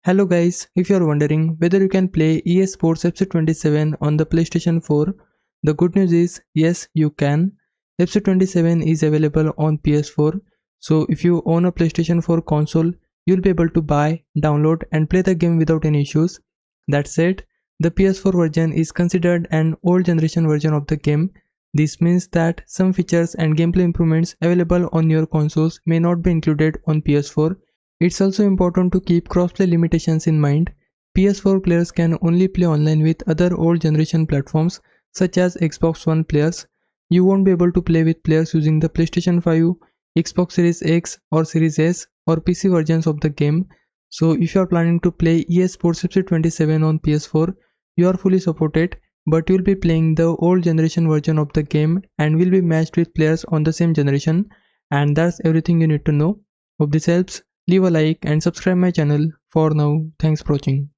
Hello guys, if you are wondering whether you can play EA Sports FC 27 on the PlayStation 4, the good news is yes you can. FC 27 is available on PS4, so if you own a PlayStation 4 console, you'll be able to buy, download and play the game without any issues. That said, the PS4 version is considered an old generation version of the game. This means that some features and gameplay improvements available on your consoles may not be included on PS4. It's also important to keep crossplay limitations in mind. PS4 players can only play online with other old generation platforms such as Xbox One players. You won't be able to play with players using the PlayStation 5, Xbox Series X or Series S or PC versions of the game. So if you are planning to play EA Sports FC 27 on PS4, you are fully supported, but you'll be playing the old generation version of the game and will be matched with players on the same generation. And that's everything you need to know. Hope this helps. Leave a like and subscribe my channel. For now, thanks for watching.